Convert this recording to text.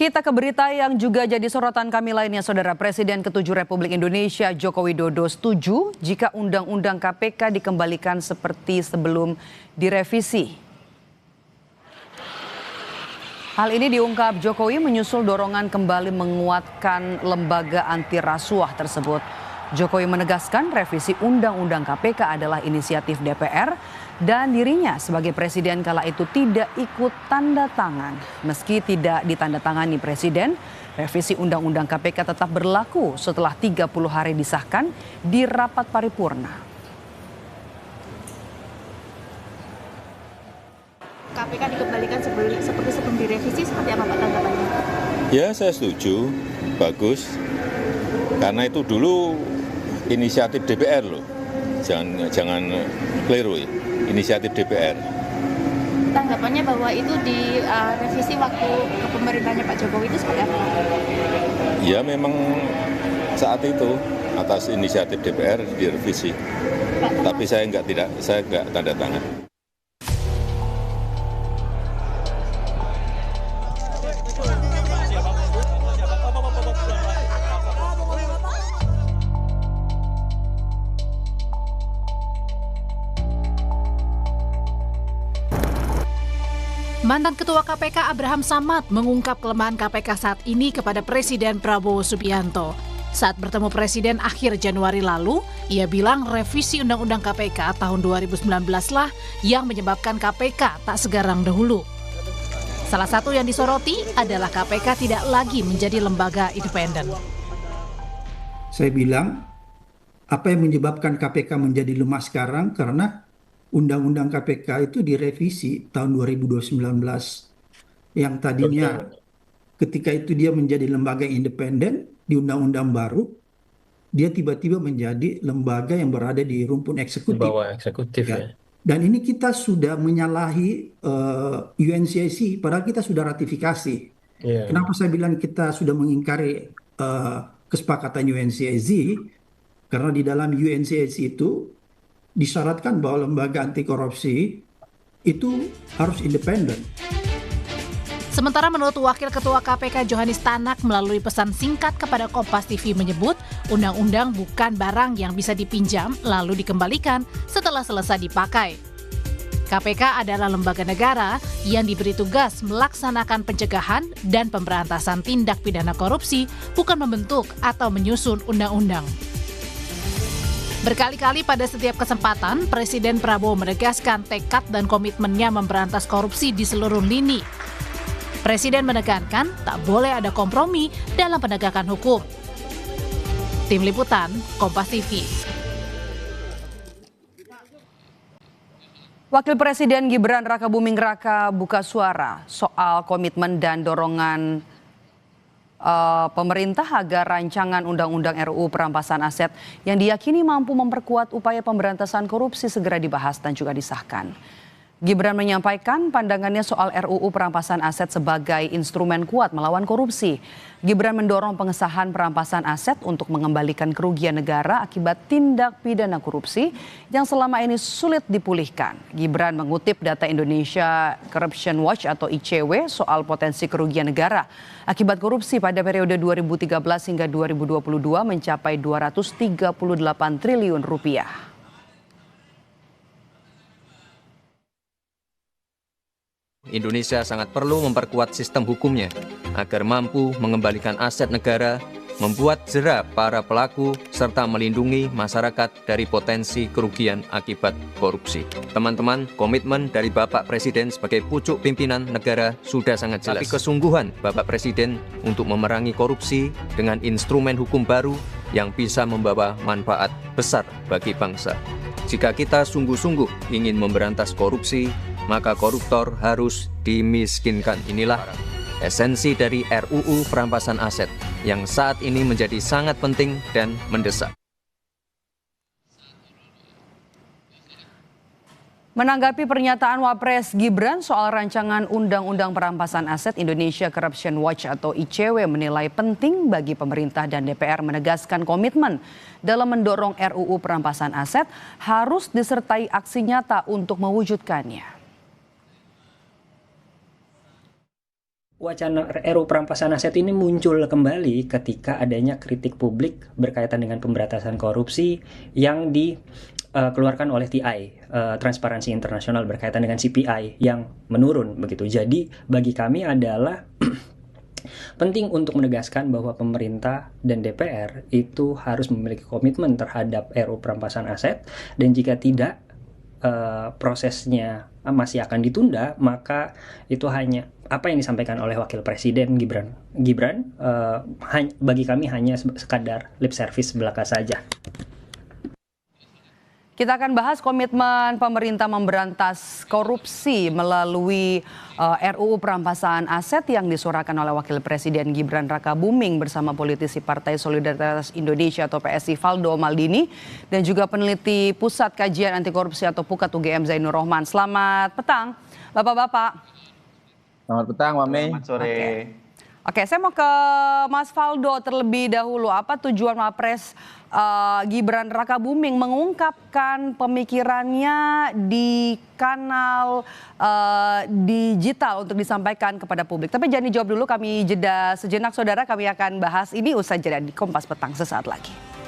Kita ke berita yang juga jadi sorotan kami lainnya, Saudara. Presiden ke-7 Republik Indonesia Joko Widodo setuju jika Undang-Undang KPK dikembalikan seperti sebelum direvisi. Hal ini diungkap Jokowi menyusul dorongan kembali menguatkan lembaga anti rasuah tersebut. Jokowi menegaskan revisi Undang-Undang KPK adalah inisiatif DPR dan dirinya sebagai presiden kala itu tidak ikut tanda tangan. Meski tidak ditandatangani presiden, revisi Undang-Undang KPK tetap berlaku setelah 30 hari disahkan di rapat paripurna. KPK dikembalikan seperti sebelum direvisi, seperti apa Pak tanggapannya? Ya, saya setuju, bagus. Karena itu dulu inisiatif DPR loh, jangan keliru ya, inisiatif DPR. Tanggapannya bahwa itu di revisi waktu kepemerintahannya Pak Jokowi itu seperti apa? Ya memang saat itu atas inisiatif DPR direvisi, tapi saya nggak tanda tangan. Mantan Ketua KPK Abraham Samad mengungkap kelemahan KPK saat ini kepada Presiden Prabowo Subianto. Saat bertemu Presiden akhir Januari lalu, ia bilang revisi Undang-Undang KPK tahun 2019 lah yang menyebabkan KPK tak segarang dahulu. Salah satu yang disoroti adalah KPK tidak lagi menjadi lembaga independen. Saya bilang, apa yang menyebabkan KPK menjadi lemah sekarang karena Undang-Undang KPK itu direvisi tahun 2019 yang tadinya ketika itu dia menjadi lembaga independen di Undang-Undang baru, dia tiba-tiba menjadi lembaga yang berada di rumpun eksekutif. Di bawah eksekutif ya. Dan ini kita sudah menyalahi UNCIC, padahal kita sudah ratifikasi. Kenapa saya bilang kita sudah mengingkari kesepakatan UNCIC? Karena di dalam UNCIC itu disyaratkan bahwa lembaga anti korupsi itu harus independen. Sementara menurut Wakil Ketua KPK Johanis Tanak melalui pesan singkat kepada Kompas TV menyebut undang-undang bukan barang yang bisa dipinjam lalu dikembalikan setelah selesai dipakai. KPK adalah lembaga negara yang diberi tugas melaksanakan pencegahan dan pemberantasan tindak pidana korupsi, bukan membentuk atau menyusun undang-undang. Berkali-kali pada setiap kesempatan, Presiden Prabowo menegaskan tekad dan komitmennya memberantas korupsi di seluruh lini. Presiden menekankan tak boleh ada kompromi dalam penegakan hukum. Tim Liputan, Kompas TV. Wakil Presiden Gibran Rakabuming Raka buka suara soal komitmen dan dorongan pemerintah agar rancangan Undang-Undang RUU Perampasan Aset yang diyakini mampu memperkuat upaya pemberantasan korupsi segera dibahas dan juga disahkan. Gibran menyampaikan pandangannya soal RUU Perampasan Aset sebagai instrumen kuat melawan korupsi. Gibran mendorong pengesahan perampasan aset untuk mengembalikan kerugian negara akibat tindak pidana korupsi yang selama ini sulit dipulihkan. Gibran mengutip data Indonesia Corruption Watch atau ICW soal potensi kerugian negara akibat korupsi pada periode 2013 hingga 2022 mencapai 238 triliun rupiah. Indonesia sangat perlu memperkuat sistem hukumnya agar mampu mengembalikan aset negara, membuat jera para pelaku, serta melindungi masyarakat dari potensi kerugian akibat korupsi. Teman-teman, komitmen dari Bapak Presiden sebagai pucuk pimpinan negara sudah sangat jelas. Tapi kesungguhan Bapak Presiden untuk memerangi korupsi dengan instrumen hukum baru yang bisa membawa manfaat besar bagi bangsa. Jika kita sungguh-sungguh ingin memberantas korupsi, maka koruptor harus dimiskinkan. Inilah esensi dari RUU Perampasan Aset yang saat ini menjadi sangat penting dan mendesak. Menanggapi pernyataan Wapres Gibran soal rancangan Undang-Undang Perampasan Aset, Indonesia Corruption Watch atau ICW menilai penting bagi pemerintah dan DPR menegaskan komitmen dalam mendorong RUU Perampasan Aset harus disertai aksi nyata untuk mewujudkannya. Wacana RUU perampasan aset ini muncul kembali ketika adanya kritik publik berkaitan dengan pemberantasan korupsi yang dikeluarkan oleh TI, Transparansi Internasional, berkaitan dengan CPI yang menurun begitu. Jadi bagi kami adalah penting untuk menegaskan bahwa pemerintah dan DPR itu harus memiliki komitmen terhadap RUU perampasan aset, dan jika tidak prosesnya masih akan ditunda, maka itu hanya apa yang disampaikan oleh Wakil Presiden Gibran bagi kami hanya sekadar lip service belaka saja. Kita akan bahas komitmen pemerintah memberantas korupsi melalui RUU perampasan aset yang disuarakan oleh Wakil Presiden Gibran Rakabuming bersama politisi Partai Solidaritas Indonesia atau PSI Valdo Maldini dan juga peneliti Pusat Kajian Anti Korupsi atau PUKAT UGM Zainur Rohman. Selamat petang, Bapak-bapak. Selamat petang, Mami. Selamat sore. Oke, saya mau ke Mas Valdo terlebih dahulu. Apa tujuan Wapres Gibran Rakabuming mengungkapkan pemikirannya di kanal digital untuk disampaikan kepada publik? Tapi jangan dijawab dulu, kami jeda sejenak saudara. Kami akan bahas ini usai jeda di Kompas Petang sesaat lagi.